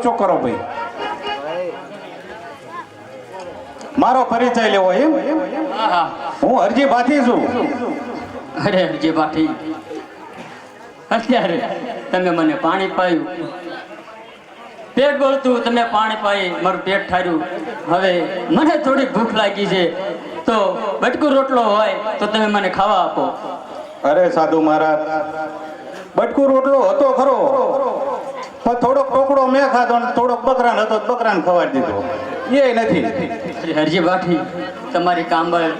શું કરો ભાઈ? મારો પરિચય લેવો એમ? હું હરજી ભાથી છું. અરે હરજી ભાથી, અત્યારે તમે મને પાણી પાયું, પેટ બોલતું તમે પાણી પાઈ મારું પેટ ઠાર્યું. હવે મને થોડી ભૂખ લાગી છે, તો બટકું રોટલો હોય તો તમે મને ખાવા આપો. અરે સાધુ મહારાજ, બટકું રોટલો હતો ખરો, પણ થોડોક ટોકડો મેં ખાધો ને થોડોક બકરાન હતો, બકરાને ખવાડી દીધો. એ નથી. હરજી ભાઠી, તમારી કાંબળ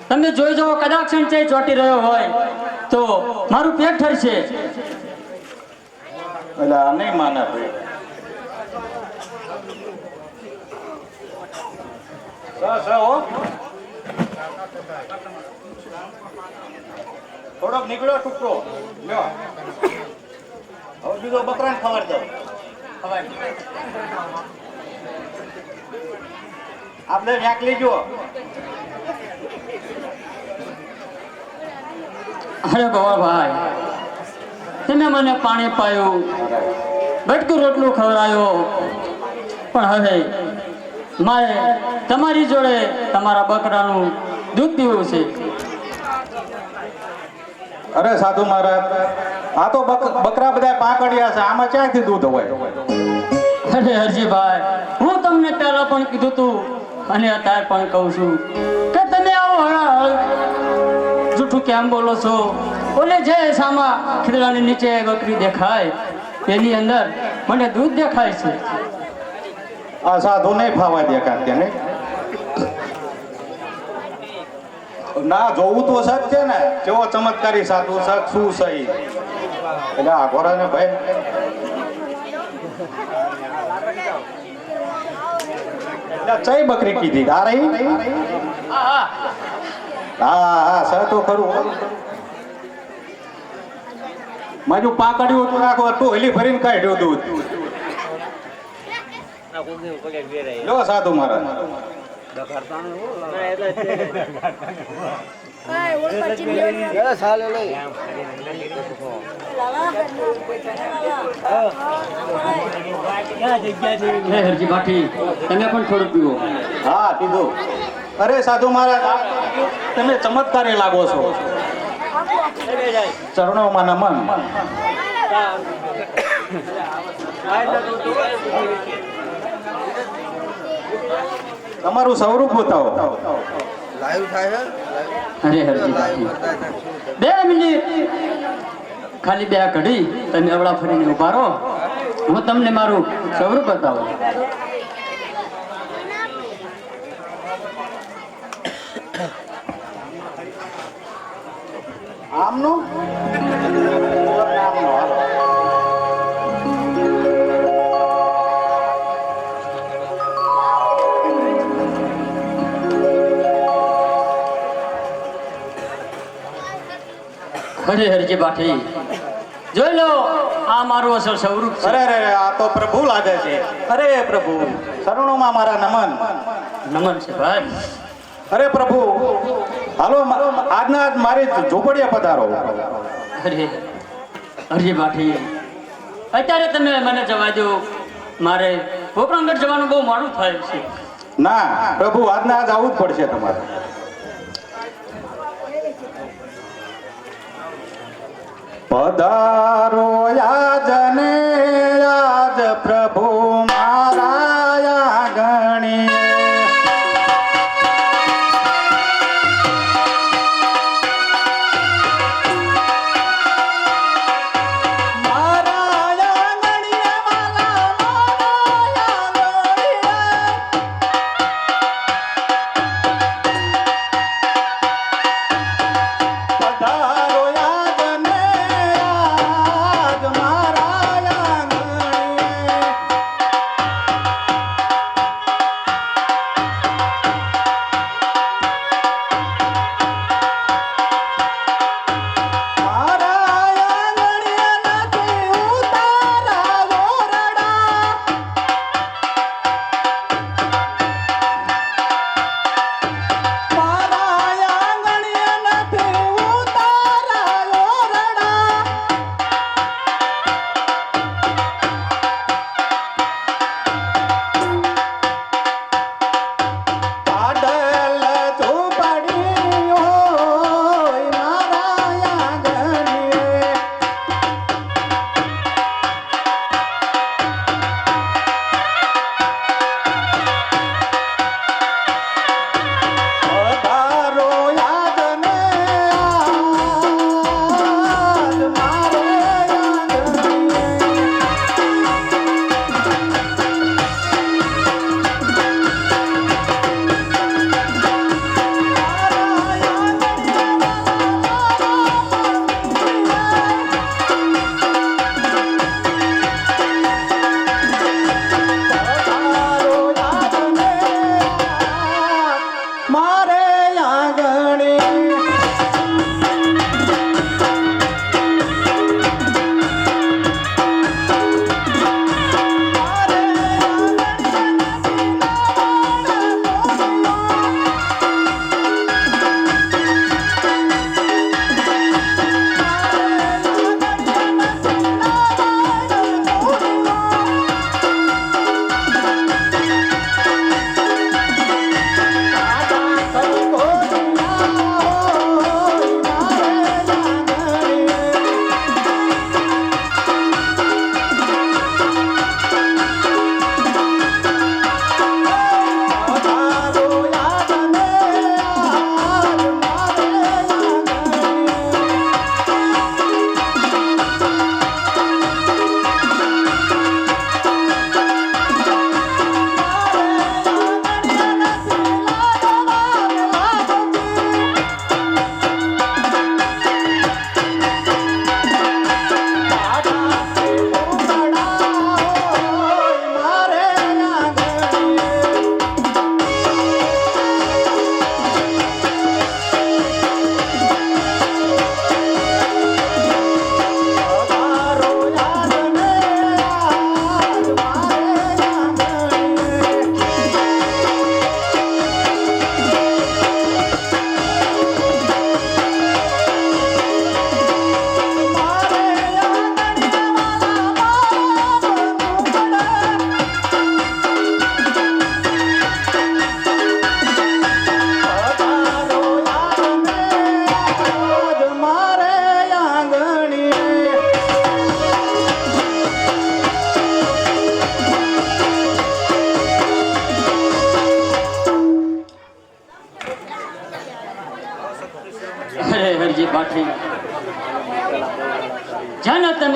તમે જોઈ જવો, કદાચ સંચય ચોટી રહ્યો હોય તો મારું પેટ ઠરશે. એટલે આ નહીં માને ભાઈ. થોડોક નીકળ્યો ટુકડો લ્યો. હવે બીજો બકરાને ખવાડી દો. આપણે વ્યાક લેજો. અરે ગોવાભાઈ, તમે મને પાણી પાયું, બટકું રોટલું ખવડાયો, પણ હવે મારે તમારી જોડે તમારા બકરાનું દૂધ પીવું છે. અરે સાધુ મહારાજ, આ તો બકરા બધા પાંકડિયા છે, આમાં ક્યાંથી દૂધ હોય? અરે હરજીભાઈ, હું તમને પહેલા પણ કીધું તું અને અત્યારે પણ કહું છું કે તમે આવો જૂઠું કેમ બોલો છો? ઓલે જે સામા ખીડલાની નીચે બકરી દેખાય તેની અંદર મને દૂધ દેખાય છે. આ સાધુ નહીં ફાવા દે કાંઈ ને. ના જોવું તો સચ છે ને, કેવો ચમત્કારી સાધુ સચ શું સહી. એટલે આ ઘોડાને ભાઈ ચઈ બકરી કીધી આ રહી? હા હા સર તો ખરું. મારું પાકડ્યું હતું નાખો તું હેલી ભરીને કાઢ્યો દૂધ. લો સાધુ મહારાજ. હરજી ભાઠી, તમે પણ થોડું પીવો. હા પીધું. અરે સાધુ મહારાજ, તમે ચમત્કારી લાગો છો. ચરણોમાં નમન. તમારું સ્વરૂપ બતાવો. લાઈવ થાય અરે હરજી ભાઠી, 2 મિનિટ ખાલી 2 ઘડી તમે અવળા ફરીને ઉભા રહો, હું તમને મારું સ્વરૂપ બતાવું. આમનું અરે હરજી ભાઠી, જોઈ લો, આ મારું અસલ સ્વરૂપ છે. અરે અરે આ તો પ્રભુ લાગે છે. અરે પ્રભુ, શરણોમાં મારા નમન. નમન છે ભાઈ. અરે પ્રભુ, હાલો આજના આજ મારી ઝૂંપડીએ પધારો. અરે હરજી ભાઠી, અત્યારે તમે મને જવા દો, મારે પોપરાંગઢ જવાનું બહુ મોડું થાય છે. ના પ્રભુ, આજના આજ આવવું જ પડશે તમારે. પધારો યાજને યાજ પ્રભુ મારા ગણી.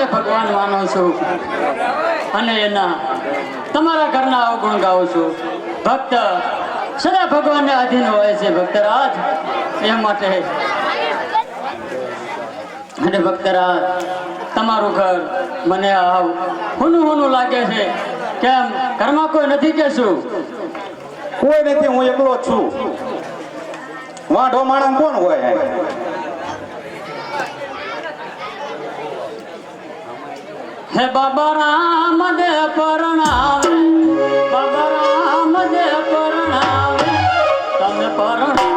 હરે ભગવાન માનું છું અને એના તમારા ઘરના અવગુણ ગાઉં છું. ભક્ત સદા ભગવાનને આધીન હોય છે ભક્તરાજ, એ માટે. અને ભક્તરાજ, તમારું ઘર મને આવ હુનું લાગે છે. કેમ, ઘરમાં કોઈ નથી કે શું? કોઈ નથી, હું એકલો જ છું. વાંઢો માણસ કોણ હોય? હે બાબા રામ દે પરણાવે, બાબા રામ દે પરણાવે, તમે પરણો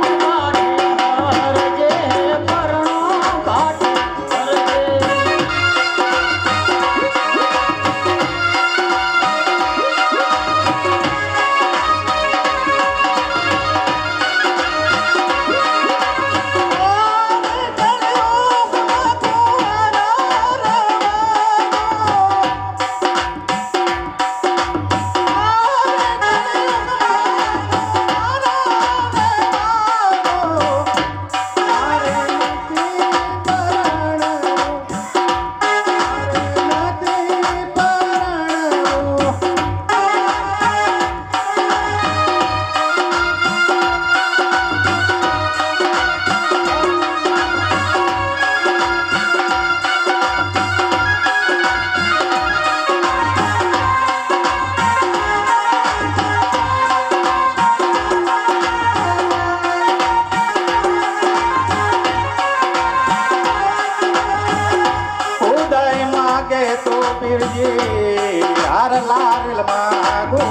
હાર લાલ માગો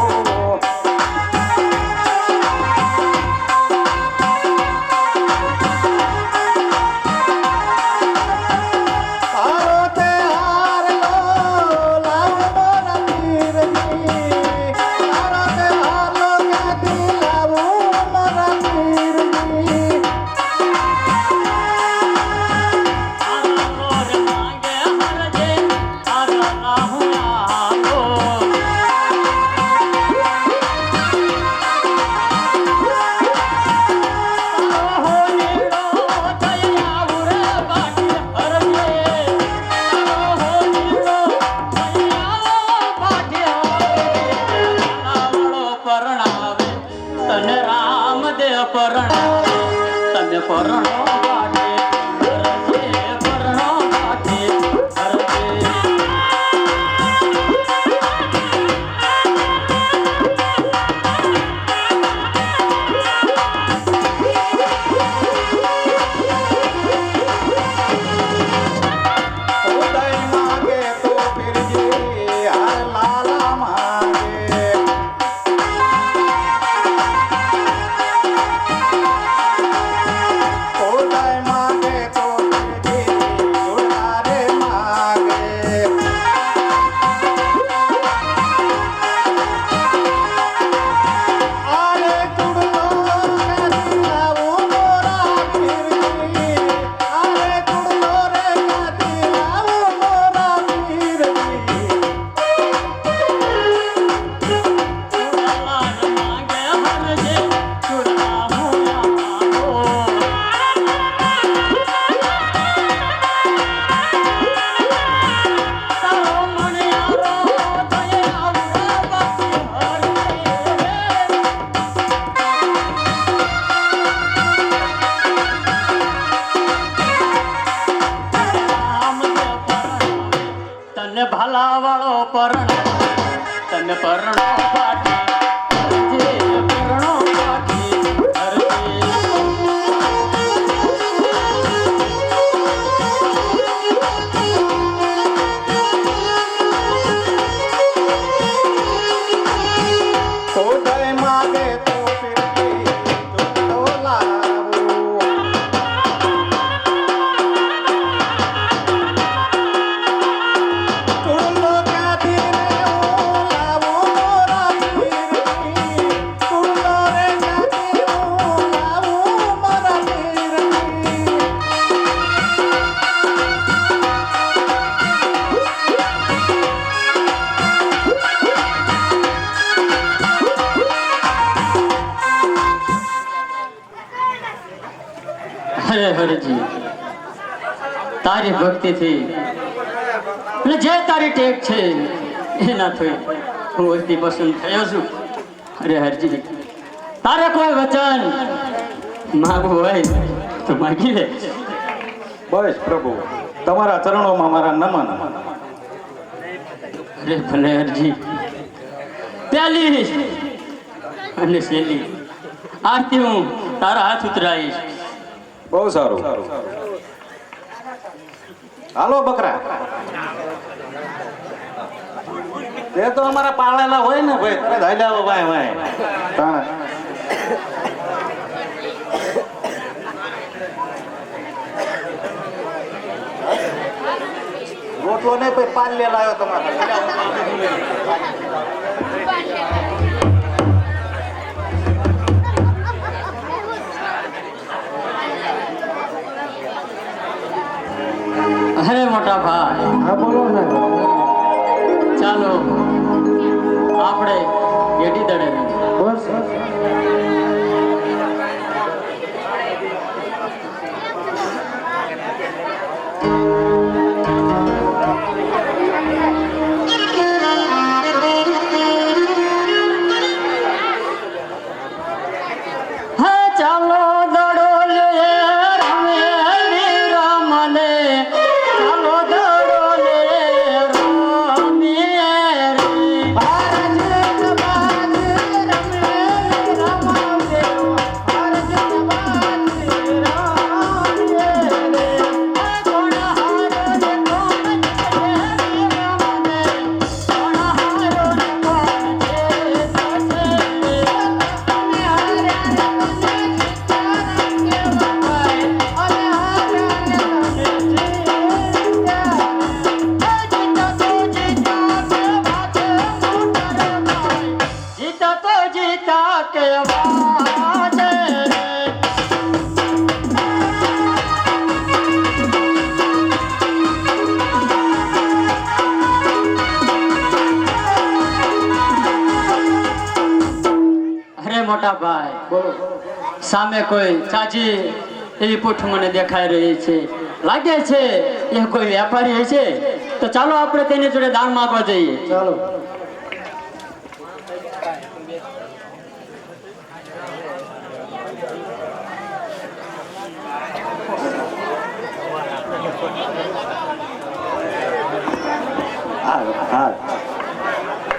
ભાલા વાળો પરણ, તને પરણો પાટી, જે પરણો પાટી હરે હરજી, તારી ભક્તિથી અને પણ જે તારી ટેક છે એના થઈ હું વસ્તી પસંદ થયો છું. અરે હરજી, તારે કોઈ વચન માગવું હોય તો માગી લે. બસ પ્રભુ, તમારા ચરણોમાં મારા નમન. અરે ભલે હરજી, પહેલી અને છેલ્લી આરતી હું તારા હાથ ઉતરાઈશ. બહુ સારું. હાલો બકરા, તે તો અમારા પાળેલા હોય ને ભાઈ, તરત હાલ્યા ભાઈ ભાઈ. રોટલો નહીં ભાઈ, પાલ લે લાવ્યો તમારે. અરે મોટા ભાઈ, હા બોલો ને. ચાલો આપણે ગેડી દડે બસ હા ચાલો દડો લે રમે વીરા મને, ચાલો દડો લે રમે રે. ભારત બાદ રમે રમે, ભારત બાદ રમે રે. કોણ હારો ને કોણ છે વીરા મને, કોણ હારો ને કોણ છે જીતા તો જીતા કે વાત રે. અરે મોટા ભાઈ, બોલો. સામે કોઈ ચાચી એવી પૂઠ મને દેખાઈ રહી છે, લાગે છે એ કોઈ વેપારી છે. તો ચાલો આપણે તેની જોડે દાન માંગવા જઈએ. ચાલો.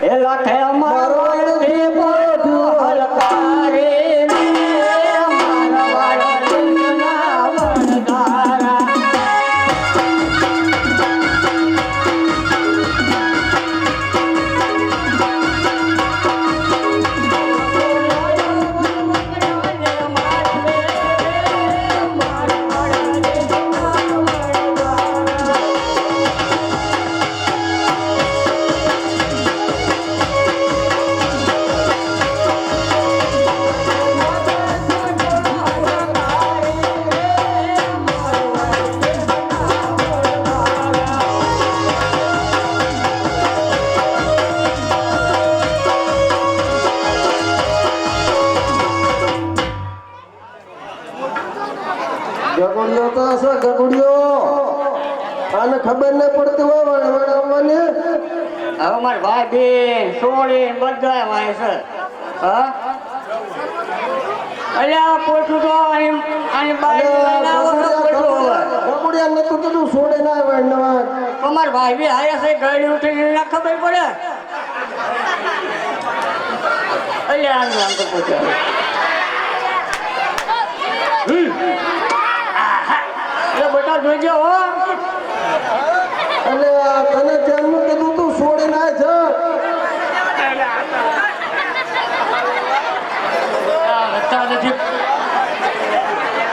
એ લાખે અમારો હલકારે ગગુડિયો તો હશે, ગગુડિયો. આને ખબર નહીં પડતી હોય આવવાની. હવે મારા ભાઈ બેન સોળી બધા વાય છે. હા અલ્યા પોઠું તો આની ગગુડિયા ને તું કીધું છોડે ના આવે નવા. અમાર ભાઈ બી આયા છે, ગાડી ઉઠી ના ખબર પડે. અલ્યા આનું આમ તો પૂછ્યા બેટા જોઈજો હો. અને તને તેમનું કીધું તું છોડે ના છે. વધતા નથી.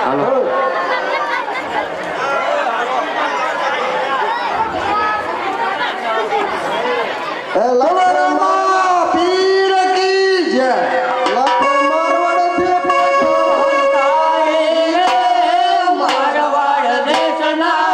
હાલો લવરમાં પીર કી જય. લાખો મારવાડથી પાછો મારવાડ દેશના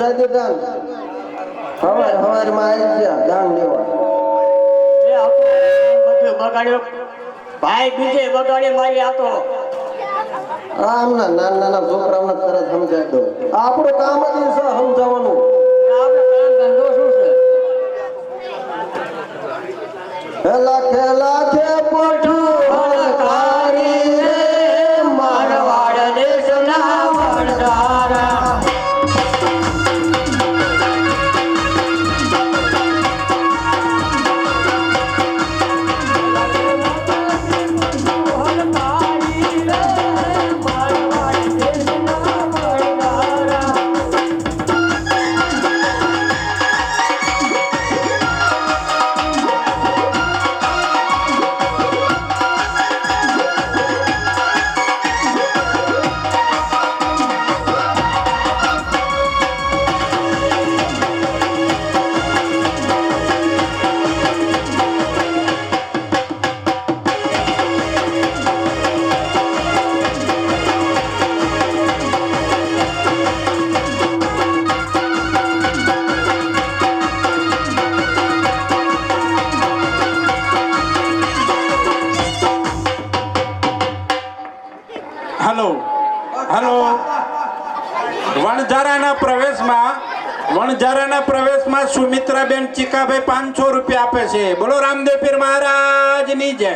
સમજાઈ દીધા ને હવારમાં આવી ગયા દાન લેવા એ આ તો બધું બગાડ્યો ભાઈ બીજે બગાડે મારી આ તો આમના નાના નાના છોકરાઓને તરત સમજાઈ દો આપણું કામ જ છે સમજાવવાનું આપણે ધંધો શું છે ખેલા ખેલા છે પોઠું હળકારી રે મારવાડ દેશના વણઝારા હલો હલો વણઝારાના પ્રવેશમાં સુમિત્રાબેન ચીકાભાઈ 500 રૂપિયા આપે છે. બોલો રામદેવ પીર મહારાજની જય.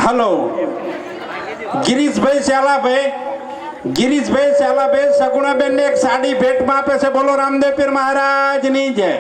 હલો ગિરીશભાઈ શ્યાલાભાઈ સગુણાબેન ને એક સાડી ભેટમાં આપે છે. બોલો રામદેવ પીર મહારાજની જય.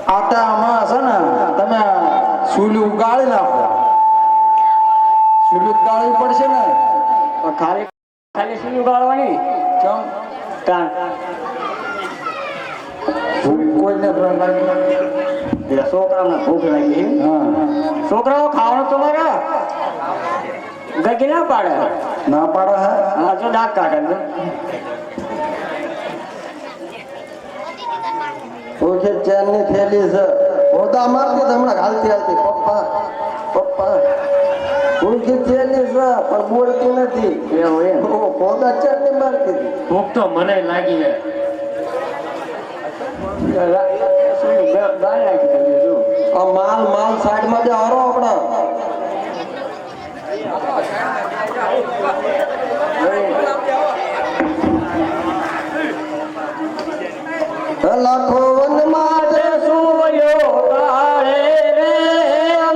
આટામાં છે ને તમે સુલી ઉગાડી નાખો સુલી ઉગાડવી પડશે ને ખાલી ખાલી શું ઉગાડવાની ચમ તાણ કોઈને ભૂખ લાગી છોકરાઓને ભૂખ લાગી હા છોકરાઓ ખાવાનું તો મારા ગગી ના પાડે ના પાડે હે હા જો દાંત કાઢે ઓકે ચેનની થેલી છે ઓદા મારતી તો હમણાં હાલતી હાલતી પપ્પા પપ્પા ઓકે થેલી છે પણ બોલતી નથી એવું એમ ઓ ઓદા ચેનની મારતી હતી. ભૂખ તો મને લાગી છે આ માલ સાઈડમાં જે હરો આપણા લાખો વન માટે સુયો કાળે રે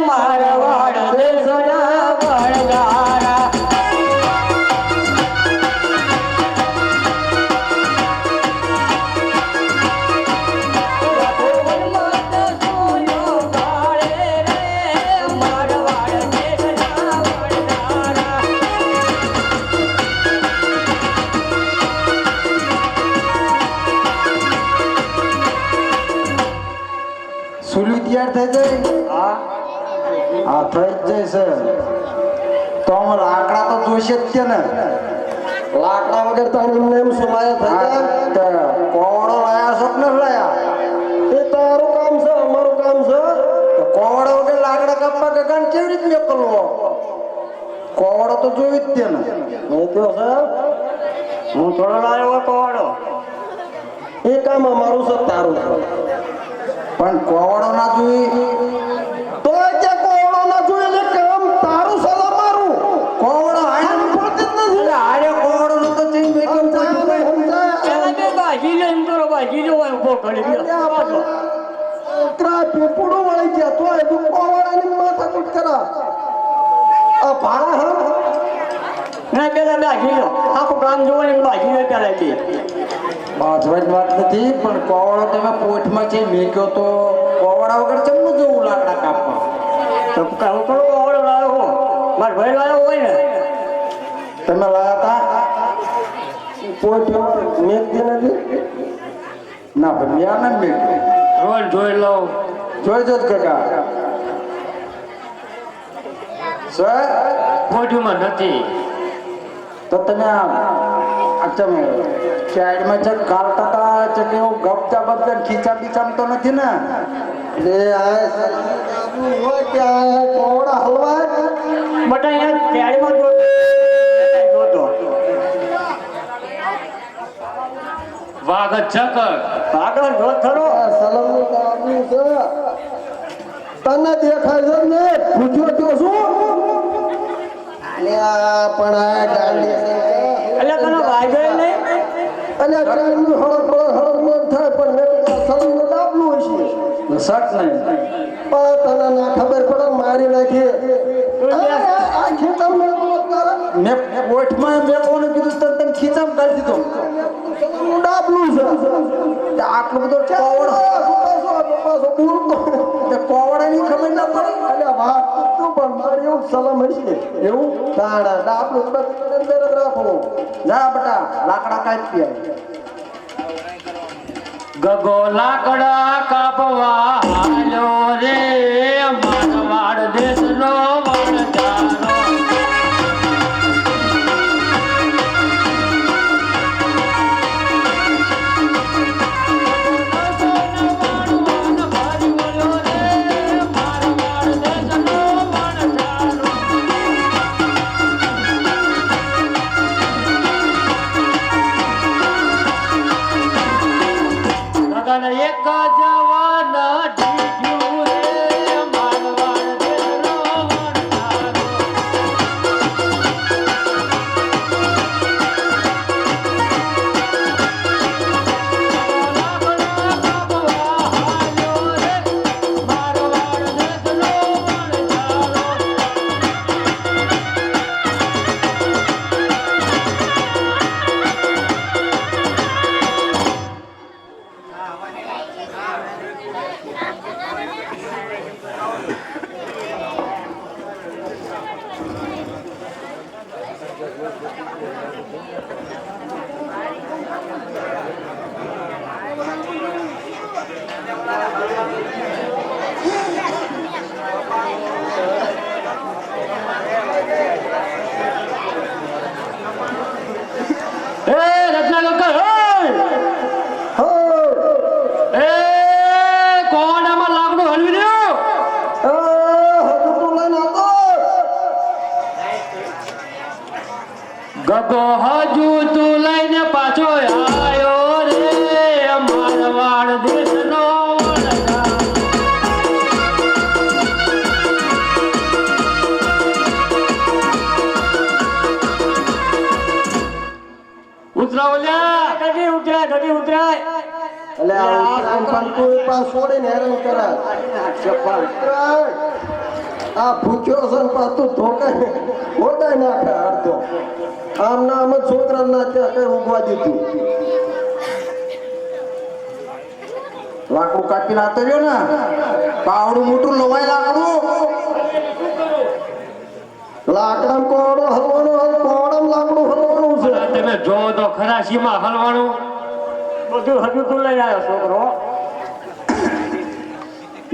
મારવાડ દેશના વણઝારા સુલી તૈયાર થઈ જાય હા થઈ જ જાય છે તો આમ લાકડા તો જોઈશે જ છે ને લાકડા વગર તો એમને એમ સુમાયા થઈ જાય કોવડો લાયા છો કે ન લાયા એ તારું કામ છે અમારું કામ છે કોવડો વગર લાકડા કાપવા ગગન કેવી રીતે મોકલવો કોવડો તો જોઈ જ છે ને નહીં તો સર હું થોડો લાવ્યો કોવાડો એ કામ અમારું છે તારું પણ કોવડો ના જોઈ તો કે કોવડો ના જોઈ ને કામ તારું સલા મારું કોવડો હાડે પડતી જ નથી હાડે કોવડો નો તો ચીન બેકમ પેલા બે બાજી લે એમ કરો બાજી જો ઉભો કરી ગયો ત્રા પીપુડો વળી ગયા તો એ તું કોવડાની માથા કૂટ કરા આ ભાડા હા ના પેલા બાજી લો આખું કામ જોવાની બાજી લે પેલા બે બાજવાની વાત નથી પણ કોવડો તમે પોઠમાં છે મેક્યો તો કોવડા વગર ચમનું જવું લાકડા કાપવા તો હું થોડું ઓવડો લાવ્યો હું મારો ભાઈ લાવ્યો હોય ને તમે લાયા હતા પોઠ્યો મેઘ દે નથી ના ભાઈ મેં આનંદ મેઘ રોલ જોઈ લઉં. જોઈ જો કાકા સર મોઢુંમાં નથી. તો તમે તમે સાઈડમાં છે ગાલતા હતા છે કે એવું ગપચા બપચા ખીચા બીચામ તો નથી ને લે આ હોય કે આ કોવડા હલવાય બટા અહીંયા કેળીમાં જોતો વાઘ ચકર પાગલ જો ખરો સલમનું કાબુ છે તને દેખાય છે ને પૂછ્યો તો શું અલે આ પણ આ ગાંડી એટલે તને વાગ્યો નહીં અને કાનનું હળક મન થાય પણ મેં સલમનું ડાબલું હશે શક નહીં પણ તને ના ખબર પડે મારી નાખી આ ખીચમ મેં ઓઠમાં મેં કોને કીધું તને ખીચમ કરી દીધો સલમનું ડાબલું છે આટલું બધું કોવડ કોવડાની ખબર ના પડી અલ્યા વાત તું પણ મારે એવું સલામ હશે એવું તાણા ડાબલું અંદર જ રાખવું જા બટા લાકડા કાપી આવી ગગો લાકડા કાપવા હાલ્યો રે મારવાડ દેશનો વણજારો. એક જવાન ઢીઢું રે મારવાડ દેશનો વણજારો. ગગો હજુ તું લઈને પાછો આયો રે મારવાડ દેશનો વણજારો. ઉતરાવ લ્યા. કદી ઉતરાય એટલે આ કંપન કોઈ પાસ છોડીને હેરાન કરાય આ ભૂખ્યો છે ને પાછું ધોકાય મોટાઈ નાખે અડધો આમ ના આમ જ છોકરા ના ત્યાં કઈ ઉગવા દીધું લાકડું કાપીને આતો રહ્યો ને પાવડું મોટું લવાય લાકડા કોવડો હલવાનો કોવડમ લાકડું હલવાનું છે તમે જોવો તો ખરા સીમા હલવાનું. બધું હજુ તું લઈ આવ્યો છોકરો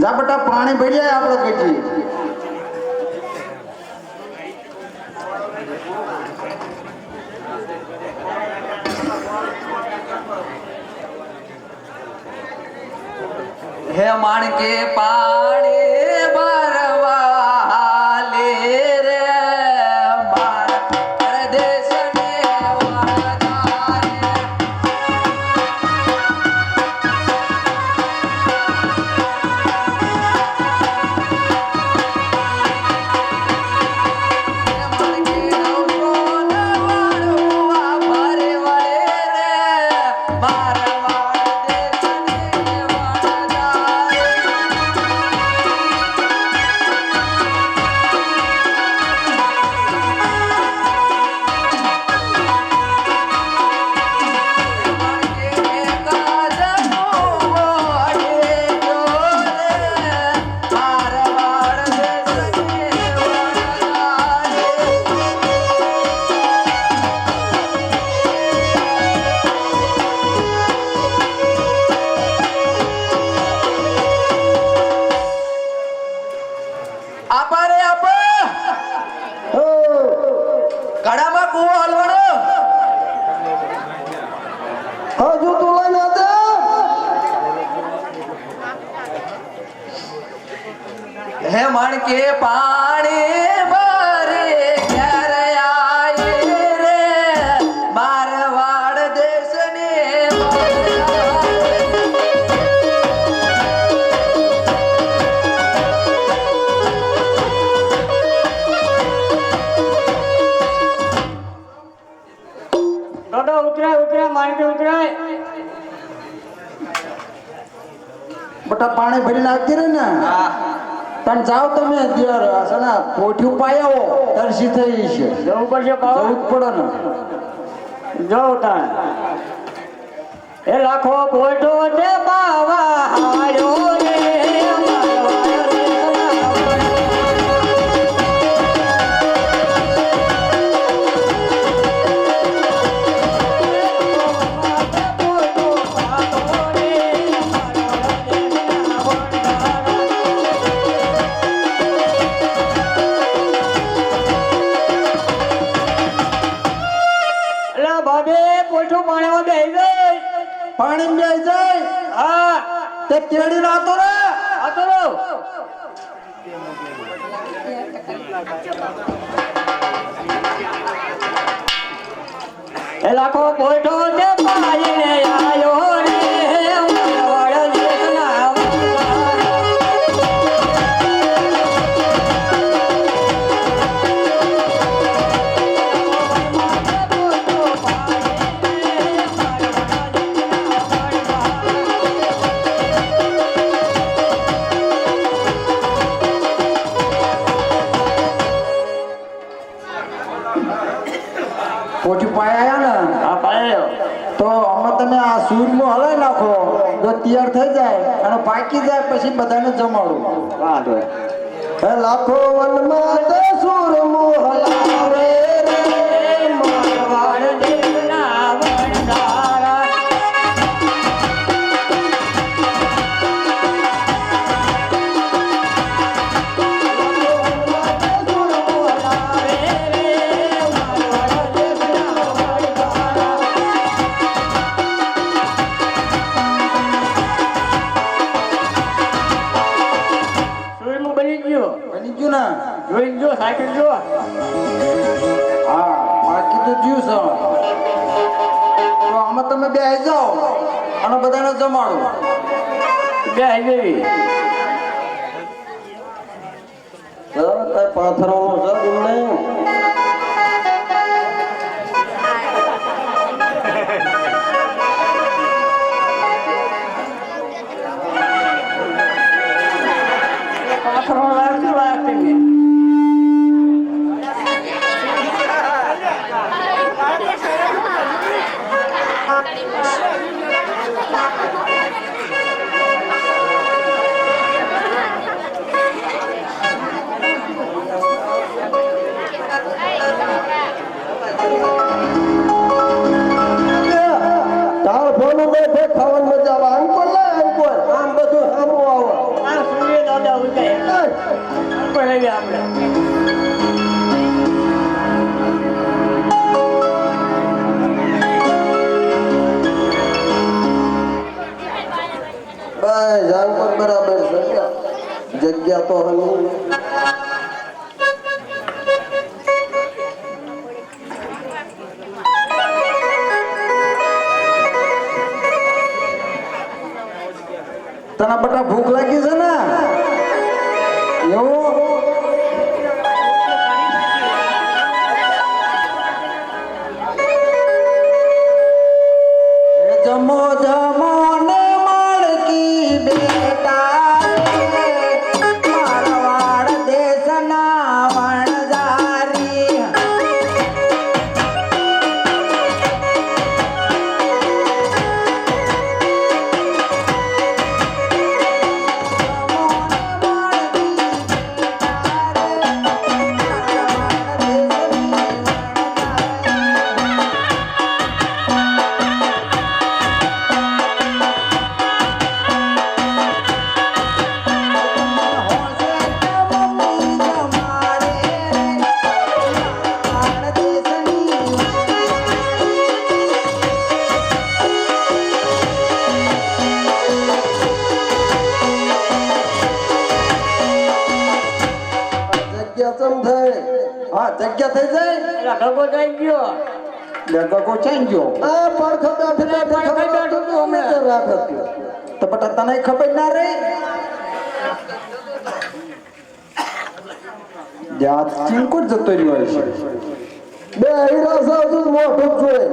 જા બેટા પાણી ભરી જાય આપણે કહીએ હે માણકે પાણી ભરવા લે રે મારા પરદેશને વણજારે. પણ કે પાણી ભરે ઘેર આયે રે મારવાડ દેશને દાદા ઉતરાય ઉતરાય મારી ઉતરાય બટા પાણી ભરીને આવતી રહે ને પણ જાઓ તમે અત્યારે હશે ને પોઠ્યું પાયાવો તરસી થઈ છે જવું પડશે જવું જ પડે ને જવું તાણ એ લાખો પોઈટો તે બાવા હાયો રે પાણી બેસી જાય હા તે કેડી રાતો રે આ તો લો એ લાખો પોઈટો તે પાઈને આયો રે મારવાડ દેશના પોઠ્યું પાયા ને આ પાયો તો આમાં તમે આ સૂરમાં હલાઈ નાખો તો તૈયાર થઈ જાય અને પાકી જાય પછી બધાને જમાડું વાંધો હે લાખો વનમાં તે સૂરમું હલાવે રે મારવાડ દેશના વણદારા સુરમું બની ગયો બની ગયું ને જોઈ જો સાયકલ જો હા બાકી તો જ્યું છે તો આમાં તમે બે આવી જાઓ અને બધાને જમાડો બે આવી કઈ પાથરવાનું છે તમને પાથરો લાગતું લાગતું ને તાર ફોન બે ખાવાની મજા આવે અંકોર લે અંકોર આમ બધું સામું આવે આ સૂર્ય દાદા ઉતાય પણ લઈએ આપણે બસ અંકોર બરાબર છે જગ્યા તો હની તને બટા ભૂખ લાગી છે ને એવું એ જમો જમો ને માળકી બેટા રે, મારવાડ દેશના વણજારી જગ્યા થઈ જાય એટલે ઢગો થઈ ગયો ગગો ચાઈ ગયો આ પડખો બેઠો તો અમે રાખત તો બટા તને ખબર ના રહી જાત ચીંકો જતો રહ્યો છે બે હીરા સાવ તો મોટો જોય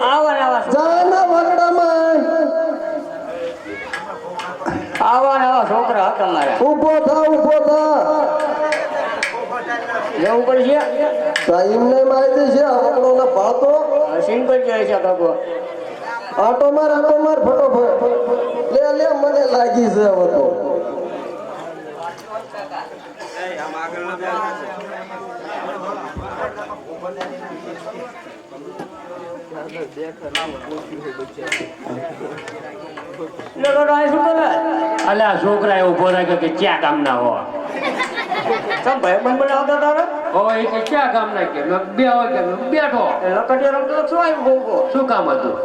આવા ને આવા જાના વગડામાં છોકરા હતા મારા ઊભો થા જવું પડશે ટાઈમ ને માહિતી છે આ વગડો ના ભાતો સિંગલ જાય છે ઢગો આટો માર ફટોફટ લે મને લાગી છે હવે તો અલ્યા છોકરા એવું ઉભો રાખ્યો કે ક્યાં કામના હો તમ ભાઈ બંધ બનાવતા તારે હવે કે ક્યાં કામ ના કે મેં બે હોય કે મેં બેઠો લકડિયા રમતો શું આવ્યું ભોગો શું કામ હતું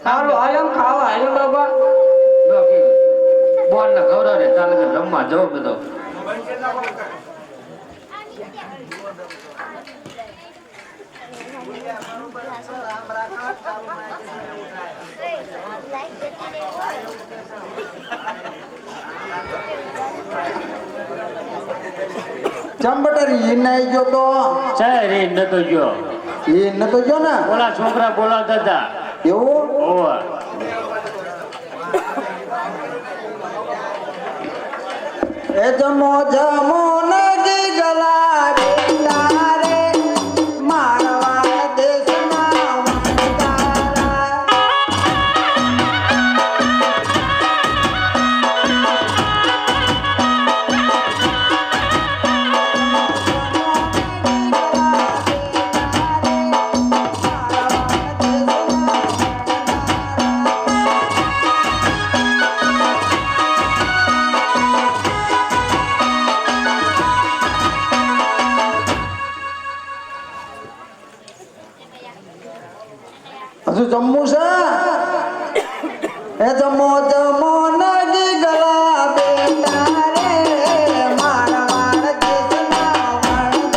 સારું આયમ ખાવા આયમ બાબા બોન ને ખવડાવે ચાલે કે રમવા જવો બધો ચંબટરી ઈ નાઈ ગયો તો ચાય રે નતો ગયો ઈ નતો જો ને ઓલા છોકરા બોલાવતા હતા એવું ઓવા એ જમો નગી ગલા બેટા રે મારવા દેશના વણદારા હજુ જમ્મુ છે એ જમો નગી ગલા બેટા રે મારવાડ દેશના વણદારા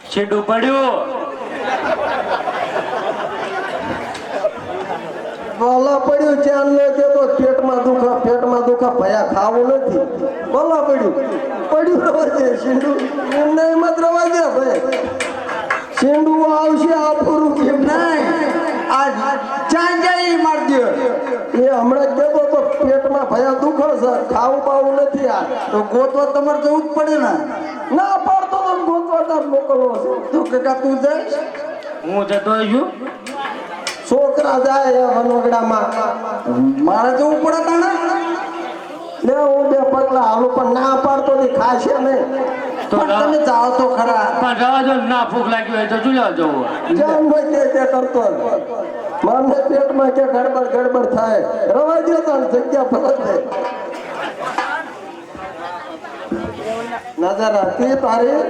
છેડું પડ્યું ભલા પડ્યું ચાલ લે કે તો પેટમાં દુખા ભયા ખાવું નથી ભલા પડ્યું રવાજે શીંડું નહીં મત રવાજે ભાઈ શીંડું આવશે આ પૂરું કેમ નહીં આ ચાંજાઈ માર દે એ હમણાં કેતો તો પેટમાં ભયા દુખે છે ખાવું બાવું નથી આ તો ગોતવા તમારે જવું જ પડે ને ના પડતો તો ગોતવા મોકલવો છે તો કાકા તું જઈશ હું જતો છું છોકરા જાય વનોગડામાં મારે જવું પડે તાણે લે હું બે પગલા હાલું પણ ના પાડતો ની ખાશે નહીં તો પણ તમે જાઓ તો ખરા પણ રવા જો ના ભૂખ લાગી હોય તો ચૂલ્યા જવું જામ હોય તે કરતો મારને પેટમાં કે ગડબડ થાય રવા દે તો જગ્યા ફરજ દે નજર હતી તારી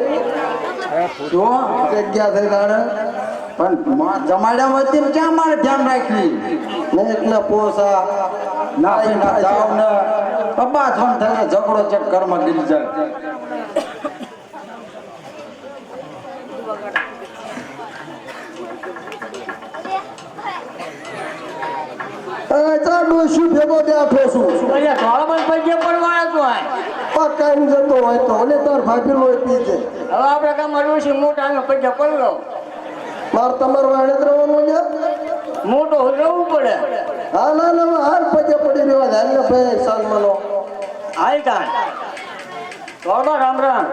જો જગ્યા થઈ તારે પણ જમાડ્યા વચ્ચે ક્યાં મારે ધ્યાન રાખવી ને એકના પોસા ના જાવ ને પપ્પા થોન થઈને ઝઘડો ચેક ઘરમાં ગીરી જાય ડોસી ભેગો બેઠો છું અલ્યા ધોળામાં પૈકી પડવા આવ્યો પકાઈ જતો હોય તો ઓલે તાર ભાભી લોહી પીજે હવે આપણે કામ ડોસી મોટા પૈકી પડલો માર તમાર વાણે જ રહેવાનું છે મોટો રહેવું પડે હા ના હાલ પગે પડી રહ્યો હાલ ને ભાઈ સન્માનો હાલ કાન બાબા રામ રામ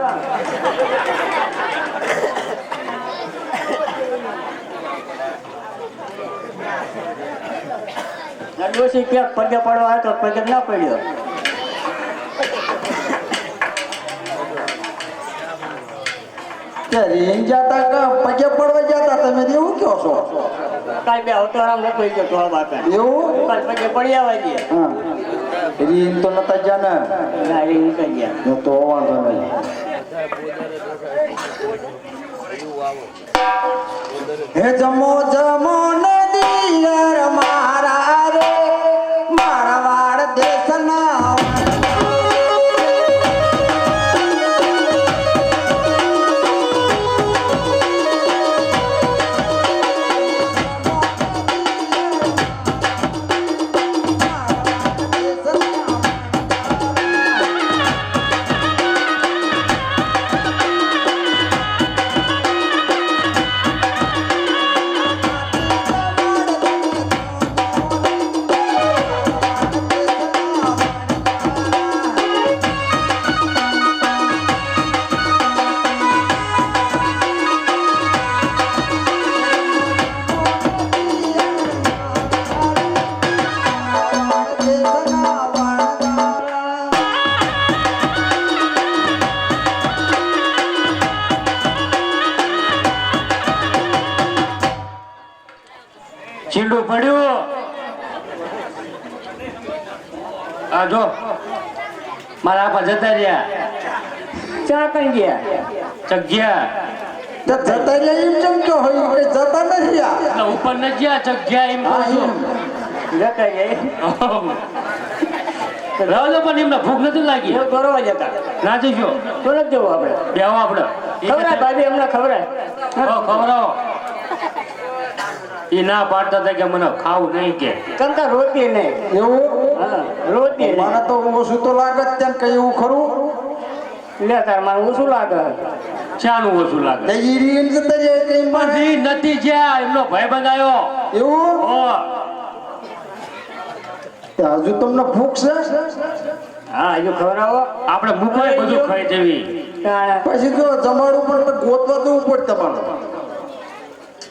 ડોસી ક્યાંક પગે પડવા આવ્યો તો પગે ના પડ્યો રેન જાતા પગે પડવા જતા તમે એવું કહો છો કાલ બે અવતારામ નતો ગયો તો બાપા એવું કાલ પછી પડી આવવા દે હા રીન તો નતા ગયા ને ગાડી નીકળી ગયા તો વાંધો નહીં હે જમો જમો નદીયર મારા રે મારા વાડ દેશના ચીંડું પડ્યું આ જો મારા આપા જતા રહ્યા ચા કઈ ગયા ચગ્યા તે જતા રહ્યા એમ ચમક્યો હોય કે જતા નથી આ એટલે ઉપર ન ગયા ચગ્યા એમ કહું છું જતા ગયા રહો પણ એમને ભૂખ નથી લાગી ગોરવા જતા ના જઈશો તો નથી જવું આપણે બેહો આપણે ખવરાય ભાભી હમણાં ખવરાય ખવડાવો એ ના પાડતા હતા કે મને ખાવું નહીં કે તમતા રોતી નહીં એવું હા રોતી નહીં મને તો ઓછું તો લાગે જ ત્યાં કઈ એવું ખરું લે તાર મને ઓછું લાગે ચાનું ઓછું લાગે તે ઈ રીન જતા રહ્યા કઈ મને પણ ઈ નથી જ્યાં એમનો ભાઈ બંધાયો એવું તે હજુ તમને ભૂખ છે હા હજુ ખવડાવો આપણે મૂકવાય બધું ખાઈ દેવી તાણે પછી જો જમાડું પણ ગોતવા દેવું પડે તમારે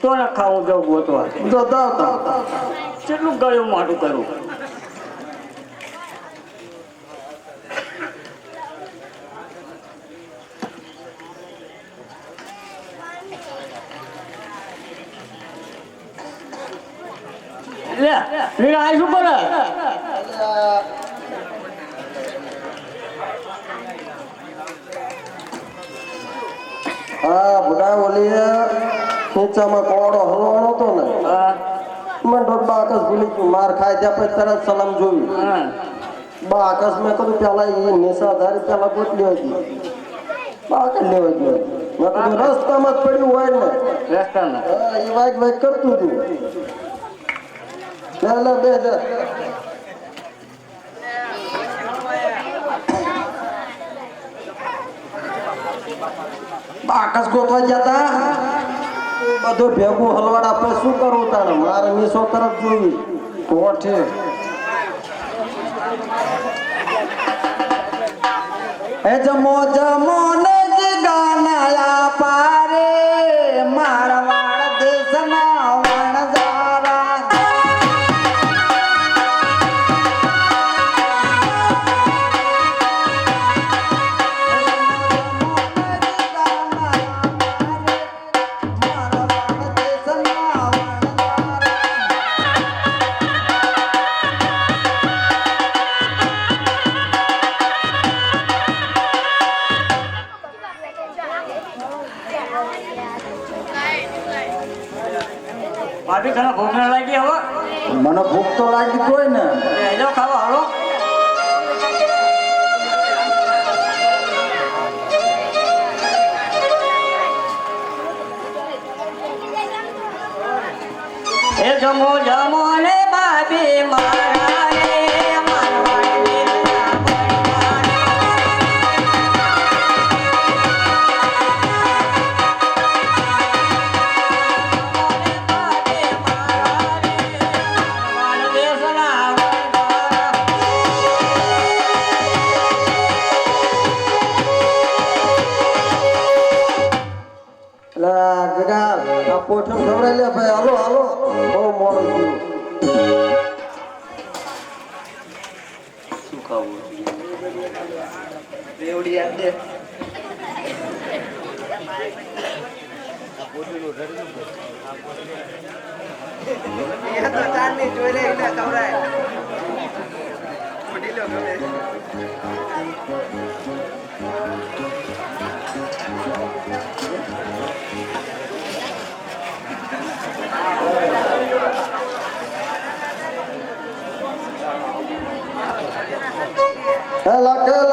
તો ન ખાવું જો ગોતવા જો દાવ દાવ કેટલું ગળ્યું મોટું કરું લે લીલા આ શું કરે હા બુડા ઓલી ખેંચામાં કોડો હલવાનો હતો ને હા મને ડોબા આકાશ ભૂલી ગયું માર ખાઈ ત્યાં પછી તરત સલામ જોયું હા બા આકાશ મેં કીધું પેલા એ નિશાધારી પેલા ગોતલી હતી બા આકાશ લેવા ગયો મેં કીધું રસ્તામાં જ પડ્યું હોય ને રસ્તામાં હા, એ વાગ વાગ કરતું હતું પેલા બે હજાર આકાશ ગોતવા ગયા તા બધું ભેગું હલવાડ આપણે શું કરવું તારે મારે નીસો તરફ જોવી તો ઠીક એ જમો જમો ને જી ગાના પારે મારવાડ દેશના વણજારા ભાભી તને ભૂખ ના લાગી હવે મને ભૂખ તો લાગી હોય ને એજો ખાવા હાલો એ જમો જમો ને ભાભી મારા રે પોઠમ ખવડાવી લે ભાઈ હાલો હાલો બહુ મોડું થયું શું ખાવું રેવડી આપ દે લખ